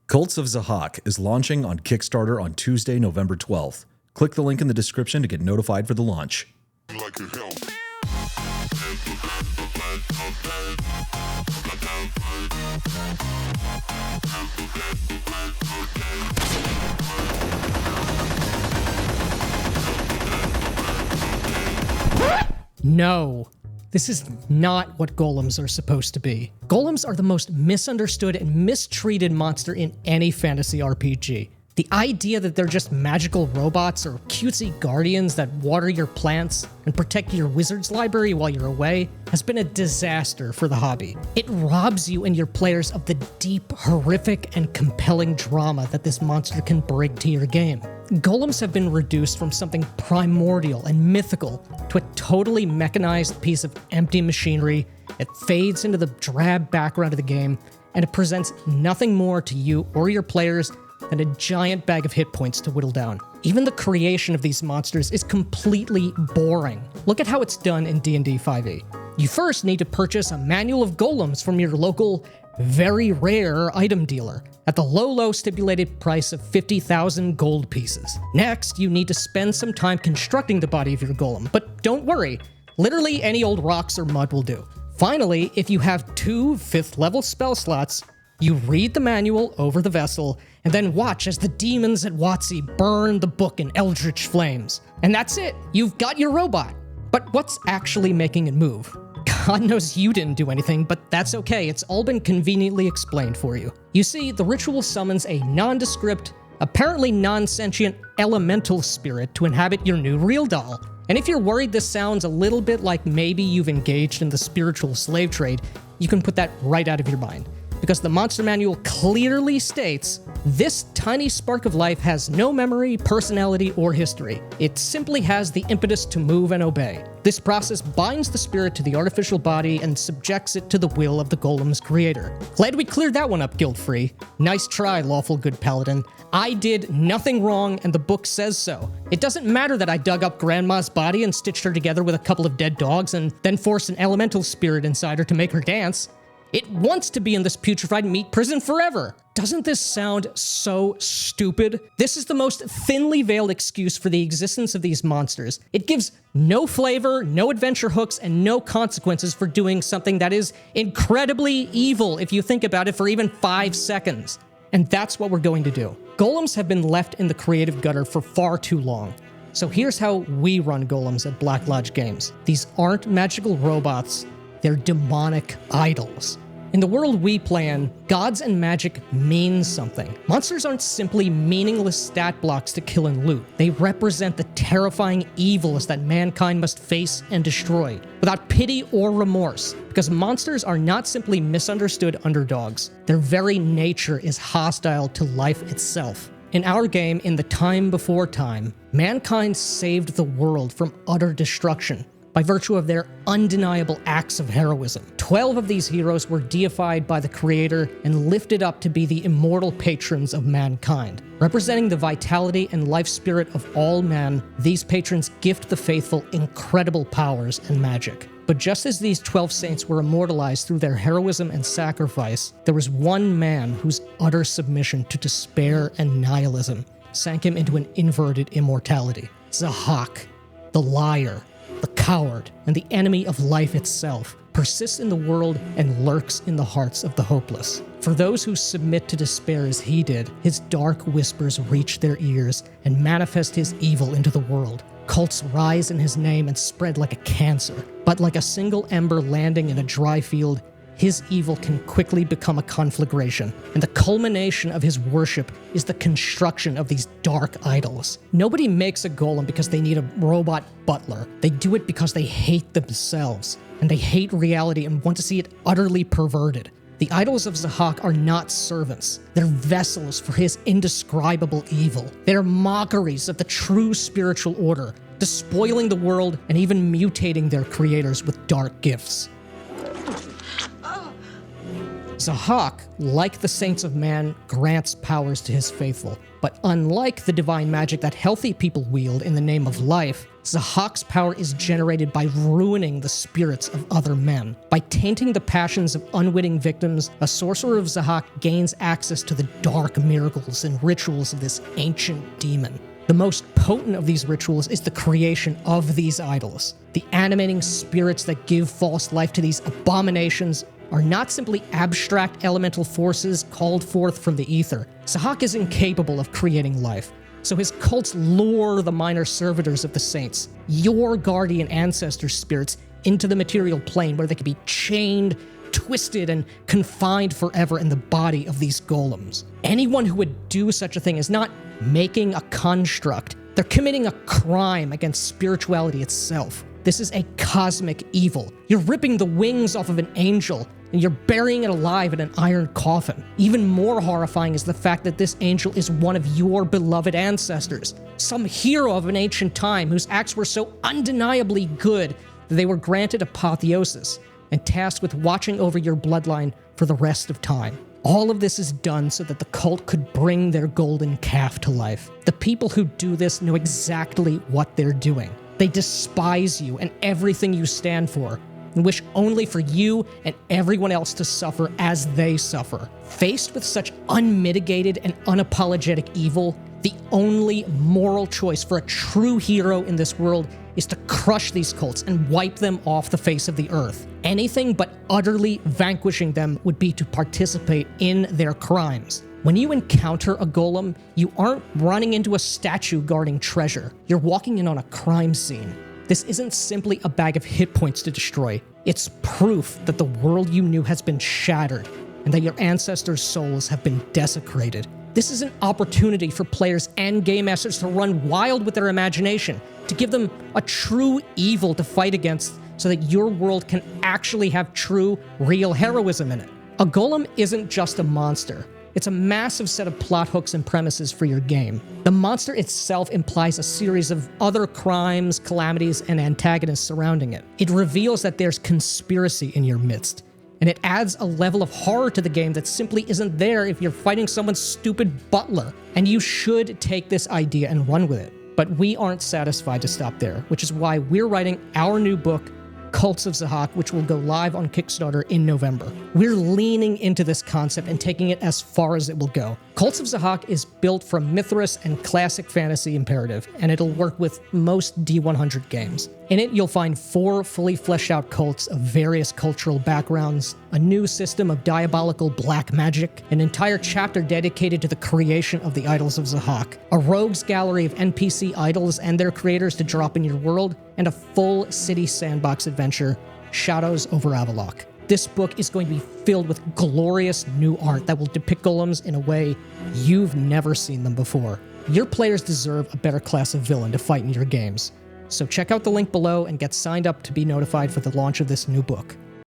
Cults of Zahak is launching on Kickstarter on Tuesday, November 12th. Click the link in the description to get notified for the launch. No, this is not what golems are supposed to be. Golems are the most misunderstood and mistreated monster in any fantasy RPG. The idea that they're just magical robots or cutesy guardians that water your plants and protect your wizard's library while you're away has been a disaster for the hobby. It robs you and your players of the deep, horrific, and compelling drama that this monster can bring to your game. Golems have been reduced from something primordial and mythical to a totally mechanized piece of empty machinery. It fades into the drab background of the game, and it presents nothing more to you or your players than a giant bag of hit points to whittle down. Even the creation of these monsters is completely boring. Look at how it's done in D&D 5e. You first need to purchase a manual of golems from your local, very rare item dealer at the low stipulated price of 50,000 gold pieces. Next, you need to spend some time constructing the body of your golem, but don't worry, literally any old rocks or mud will do. Finally, if you have 2 5th level spell slots, you read the manual over the vessel, and then watch as the demons at WotC burn the book in eldritch flames. And that's it, you've got your robot. But what's actually making it move? God knows you didn't do anything, but that's okay, it's all been conveniently explained for you. You see, the ritual summons a nondescript, apparently non-sentient elemental spirit to inhabit your new real doll. And if you're worried this sounds a little bit like maybe you've engaged in the spiritual slave trade, you can put that right out of your mind. Because the monster manual clearly states, this tiny spark of life has no memory, personality, or history. It simply has the impetus to move and obey. This process binds the spirit to the artificial body and subjects it to the will of the golem's creator. Glad we cleared that one up, Guild-Free. Nice try, lawful good paladin. I did nothing wrong, and the book says so. It doesn't matter that I dug up Grandma's body and stitched her together with a couple of dead dogs and then forced an elemental spirit inside her to make her dance. It wants to be in this putrefied meat prison forever. Doesn't this sound so stupid? This is the most thinly veiled excuse for the existence of these monsters. It gives no flavor, no adventure hooks, and no consequences for doing something that is incredibly evil if you think about it for even 5 seconds. And that's what we're going to do. Golems have been left in the creative gutter for far too long. So here's how we run golems at Black Lodge Games. These aren't magical robots. They're demonic idols. In the world we play in, gods and magic mean something. Monsters aren't simply meaningless stat blocks to kill and loot. They represent the terrifying evils that mankind must face and destroy, without pity or remorse. Because monsters are not simply misunderstood underdogs. Their very nature is hostile to life itself. In our game, in the time before time, mankind saved the world from utter destruction by virtue of their undeniable acts of heroism. 12 of these heroes were deified by the creator and lifted up to be the immortal patrons of mankind. Representing the vitality and life spirit of all men, these patrons gift the faithful incredible powers and magic. But just as these 12 saints were immortalized through their heroism and sacrifice, there was one man whose utter submission to despair and nihilism sank him into an inverted immortality. Zahak, the liar, the coward, and the enemy of life itself, persists in the world and lurks in the hearts of the hopeless. For those who submit to despair as he did, his dark whispers reach their ears and manifest his evil into the world. Cults rise in his name and spread like a cancer. But like a single ember landing in a dry field, his evil can quickly become a conflagration, and the culmination of his worship is the construction of these dark idols. Nobody makes a golem because they need a robot butler. They do it because they hate themselves, and they hate reality and want to see it utterly perverted. The idols of Zahak are not servants. They're vessels for his indescribable evil. They're mockeries of the true spiritual order, despoiling the world and even mutating their creators with dark gifts. Zahak, like the saints of man, grants powers to his faithful. But unlike the divine magic that healthy people wield in the name of life, Zahak's power is generated by ruining the spirits of other men. By tainting the passions of unwitting victims, a sorcerer of Zahak gains access to the dark miracles and rituals of this ancient demon. The most potent of these rituals is the creation of these idols. The animating spirits that give false life to these abominations are not simply abstract elemental forces called forth from the ether. Zahak is incapable of creating life, so his cults lure the minor servitors of the saints, your guardian ancestor spirits, into the material plane where they can be chained, twisted, and confined forever in the body of these golems. Anyone who would do such a thing is not making a construct. They're committing a crime against spirituality itself. This is a cosmic evil. You're ripping the wings off of an angel, and you're burying it alive in an iron coffin. Even more horrifying is the fact that this angel is one of your beloved ancestors, some hero of an ancient time whose acts were so undeniably good that they were granted apotheosis and tasked with watching over your bloodline for the rest of time. All of this is done so that the cult could bring their golden calf to life. The people who do this know exactly what they're doing. They despise you and everything you stand for, and wish only for you and everyone else to suffer as they suffer. Faced with such unmitigated and unapologetic evil, the only moral choice for a true hero in this world is to crush these cults and wipe them off the face of the earth. Anything but utterly vanquishing them would be to participate in their crimes. When you encounter a golem, you aren't running into a statue guarding treasure. You're walking in on a crime scene. This isn't simply a bag of hit points to destroy. It's proof that the world you knew has been shattered and that your ancestors' souls have been desecrated. This is an opportunity for players and game masters to run wild with their imagination, to give them a true evil to fight against so that your world can actually have true, real heroism in it. A golem isn't just a monster. It's a massive set of plot hooks and premises for your game. The monster itself implies a series of other crimes, calamities, and antagonists surrounding it. It reveals that there's conspiracy in your midst, and it adds a level of horror to the game that simply isn't there if you're fighting someone's stupid butler. And you should take this idea and run with it. But we aren't satisfied to stop there, which is why we're writing our new book, Cults of Zahak, which will go live on Kickstarter in November. We're leaning into this concept and taking it as far as it will go. Cults of Zahak is built from mythras and classic fantasy imperative, and it'll work with most D100 games. In it, you'll find 4 fully fleshed out cults of various cultural backgrounds, a new system of diabolical black magic, an entire chapter dedicated to the creation of the idols of Zahak, a rogues gallery of NPC idols and their creators to drop in your world, and a full city sandbox adventure, Shadows over Avalok. This book is going to be filled with glorious new art that will depict golems in a way you've never seen them before. Your players deserve a better class of villain to fight in your games. So check out the link below and get signed up to be notified for the launch of this new book.